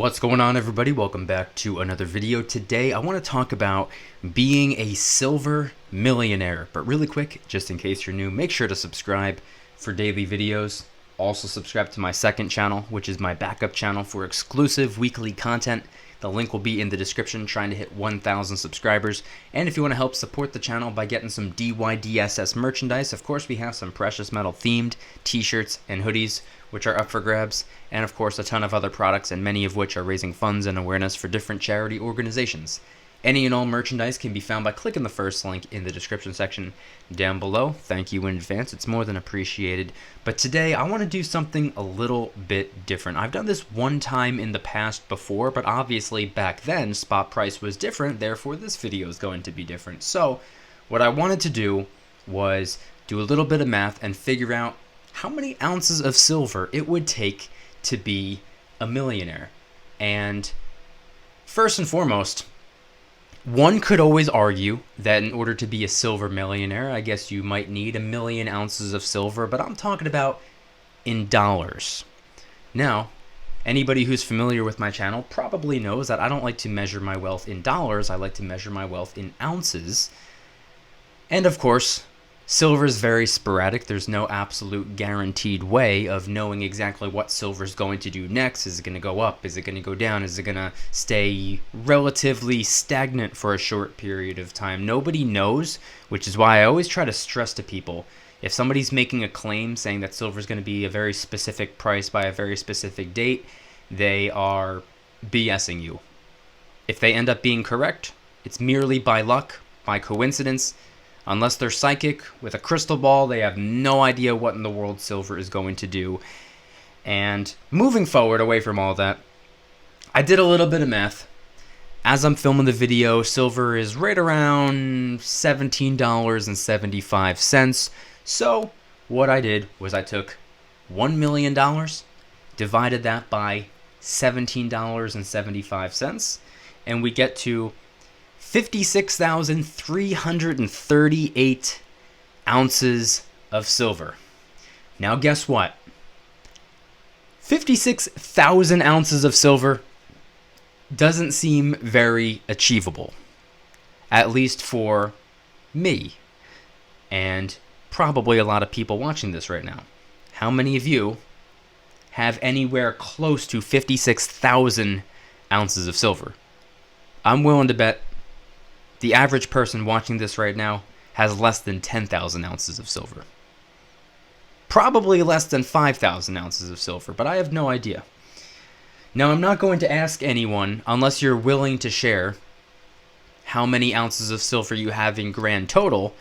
What's going on, everybody? Welcome back to another video. Today I want to talk about being a silver millionaire. But really quick, just in case you're new, make sure to subscribe for daily videos. Also subscribe to my second channel, which is my backup channel for exclusive weekly content. The link will be in the description, trying to hit 1,000 subscribers. And if you want to help support the channel by getting some DYDSS merchandise, of course we have some precious metal themed t-shirts and hoodies, which are up for grabs, and of course a ton of other products, and many of which are raising funds and awareness for different charity organizations. Any and all merchandise can be found by clicking the first link in the description section down below. Thank you in advance, it's more than appreciated. But today I want to do something a little bit different. I've done this one time in the past before, but obviously back then spot price was different, therefore this video is going to be different. So what I wanted to do was do a little bit of math and figure out how many ounces of silver it would take to be a millionaire. And first and foremost, one could always argue that in order to be a silver millionaire, I guess you might need 1,000,000 ounces of silver, but I'm talking about in dollars. Now, anybody who's familiar with my channel probably knows that I don't like to measure my wealth in dollars, I like to measure my wealth in ounces. And of course, silver is very sporadic. There's no absolute guaranteed way of knowing exactly what silver is going to do next. Is it going to go up? Is it going to go down? Is it going to stay relatively stagnant for a short period of time? Nobody knows, which is why I always try to stress to people, if somebody's making a claim saying that silver is going to be a very specific price by a very specific date, they are BSing you. If they end up being correct, it's merely by luck, by coincidence. Unless they're psychic with a crystal ball, they have no idea what in the world silver is going to do. And moving forward away from all that, I did a little bit of math. As I'm filming the video, silver is right around $17.75. So what I did was I took $1 million, divided that by $17.75, and we get to 56,338 ounces of silver. Now guess what? 56,000 ounces of silver doesn't seem very achievable. At least for me. And probably a lot of people watching this right now. How many of you have anywhere close to 56,000 ounces of silver? I'm willing to bet the average person watching this right now has less than 10,000 ounces of silver. Probably less than 5,000 ounces of silver, but I have no idea. Now, I'm not going to ask anyone, unless you're willing to share, how many ounces of silver you have in grand total.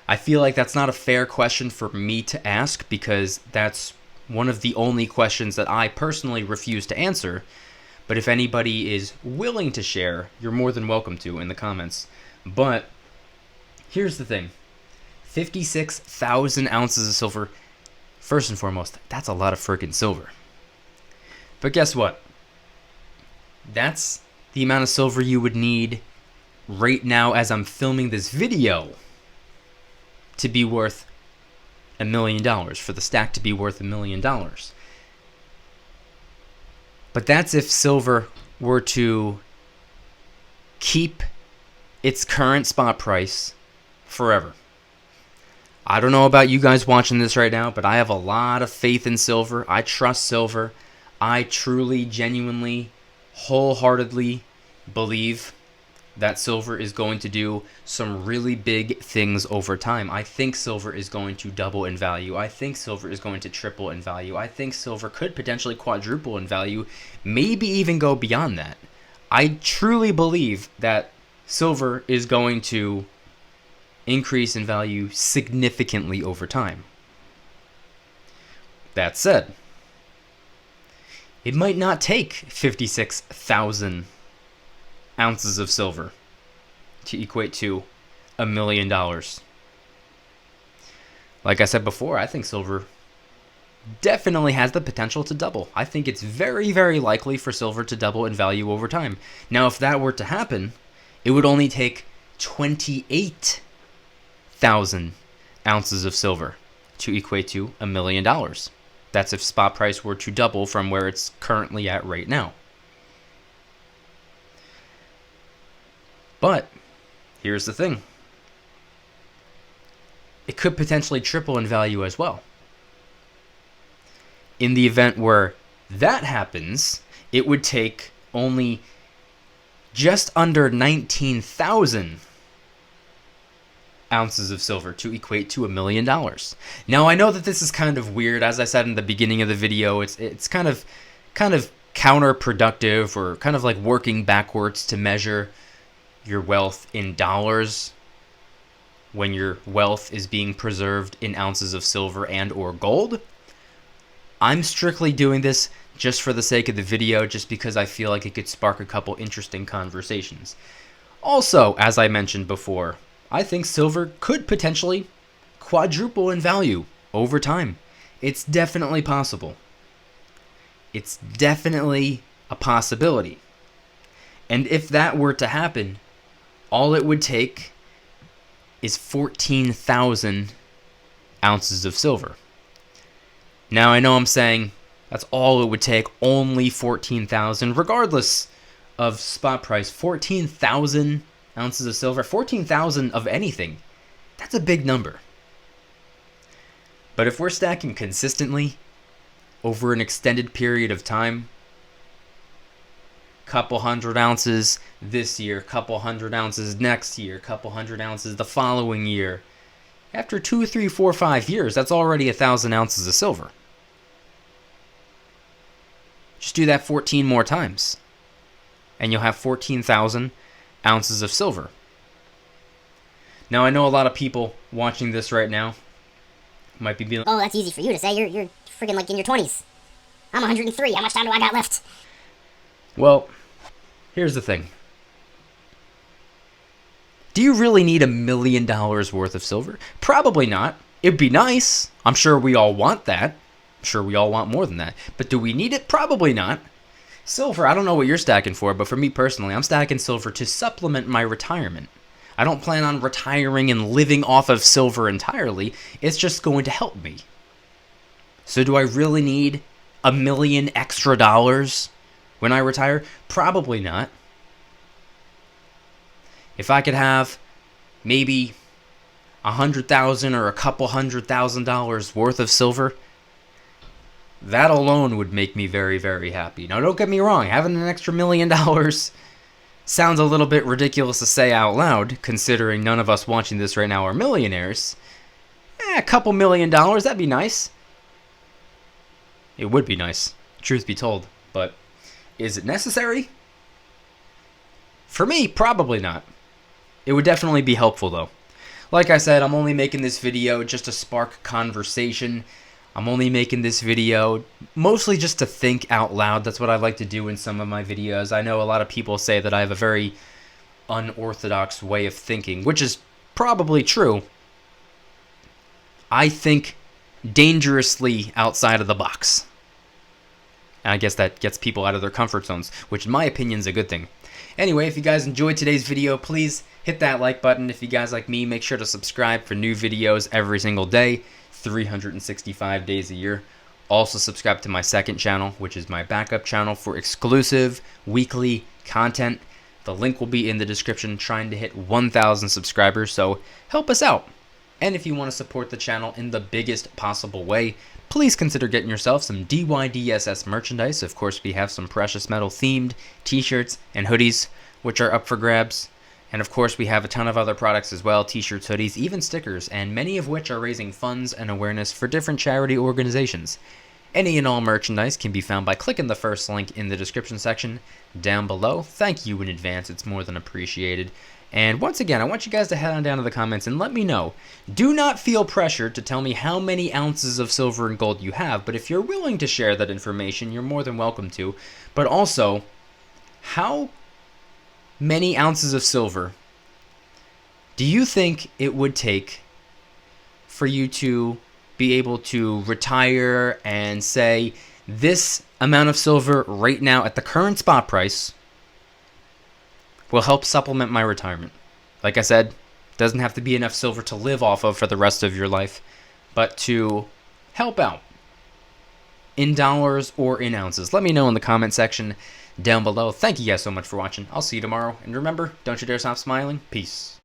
I feel like that's not a fair question for me to ask, because that's one of the only questions that I personally refuse to answer. But if anybody is willing to share, you're more than welcome to in the comments. But here's the thing. 56,000 ounces of silver. First and foremost, that's a lot of freaking silver. But guess what? That's the amount of silver you would need right now as I'm filming this video to be worth $1 million, for the stack to be worth $1 million. But that's if silver were to keep its current spot price forever. I don't know about you guys watching this right now, but I have a lot of faith in silver. I trust silver. I truly, genuinely, wholeheartedly believe that silver is going to do some really big things over time. I think silver is going to double in value. I think silver is going to triple in value. I think silver could potentially quadruple in value, maybe even go beyond that. I truly believe that silver is going to increase in value significantly over time. That said, it might not take 56,000 ounces of silver to equate to $1 million. Like I said before, I think silver definitely has the potential to double. I think it's very, very likely for silver to double in value over time. Now, if that were to happen, it would only take 28,000 ounces of silver to equate to $1 million. That's if spot price were to double from where it's currently at right now. But here's the thing. It could potentially triple in value as well. In the event where that happens, it would take only just under 19,000 ounces of silver to equate to $1 million. Now, I know that this is kind of weird. As I said in the beginning of the video, it's kind of counterproductive, or kind of like working backwards to measure your wealth in dollars when your wealth is being preserved in ounces of silver and or gold. I'm strictly doing this just for the sake of the video, just because I feel like it could spark a couple interesting conversations. Also, as I mentioned before, I think silver could potentially quadruple in value over time. It's definitely possible. It's definitely a possibility. And if that were to happen, all it would take is 14,000 ounces of silver. Now, I know I'm saying that's all it would take, only 14,000, regardless of spot price. 14,000 ounces of silver, 14,000 of anything. That's a big number. But if we're stacking consistently over an extended period of time, couple hundred ounces this year, couple hundred ounces next year, couple hundred ounces the following year, after 2, 3, 4, 5 years, that's already 1,000 ounces of silver. Just do that 14 more times, and you'll have 14,000 ounces of silver. Now, I know a lot of people watching this right now might be like, "Oh, that's easy for you to say. You're friggin' like in your 20s. I'm 103. How much time do I got left?" Well, here's the thing. Do you really need $1 million worth of silver? Probably not. It'd be nice. I'm sure we all want that. I'm sure we all want more than that. But do we need it? Probably not. Silver, I don't know what you're stacking for, but for me personally, I'm stacking silver to supplement my retirement. I don't plan on retiring and living off of silver entirely. It's just going to help me. So do I really need $1 million extra when I retire? Probably not. If I could have maybe $100,000 or a couple $100,000 worth of silver, that alone would make me very, very happy. Now, don't get me wrong. Having an extra $1 million sounds a little bit ridiculous to say out loud, considering none of us watching this right now are millionaires. A couple $1 million, that'd be nice. It would be nice, truth be told. But is it necessary? For me, probably not. It would definitely be helpful, though. Like I said, I'm only making this video just to spark conversation. I'm only making this video mostly just to think out loud. That's what I like to do in some of my videos. I know a lot of people say that I have a very unorthodox way of thinking, which is probably true. I think dangerously outside of the box. And I guess that gets people out of their comfort zones, which in my opinion is a good thing. Anyway, if you guys enjoyed today's video, please hit that like button. If you guys like me, make sure to subscribe for new videos every single day, 365 days a year. Also subscribe to my second channel, which is my backup channel for exclusive weekly content. The link will be in the description. Trying to hit 1,000 subscribers, so help us out. And if you want to support the channel in the biggest possible way, please consider getting yourself some DYDSS merchandise. Of course, we have some precious metal themed t-shirts and hoodies, which are up for grabs. And of course, we have a ton of other products as well, t-shirts, hoodies, even stickers, and many of which are raising funds and awareness for different charity organizations. Any and all merchandise can be found by clicking the first link in the description section down below. Thank you in advance, it's more than appreciated. And once again, I want you guys to head on down to the comments and let me know. Do not feel pressured to tell me how many ounces of silver and gold you have, but if you're willing to share that information, you're more than welcome to. But also, how many ounces of silver do you think it would take for you to be able to retire and say, this amount of silver right now at the current spot price will help supplement my retirement? Like I said, doesn't have to be enough silver to live off of for the rest of your life, but to help out in dollars or in ounces. Let me know in the comment section down below. Thank you guys so much for watching. I'll see you tomorrow. And remember, don't you dare stop smiling. Peace.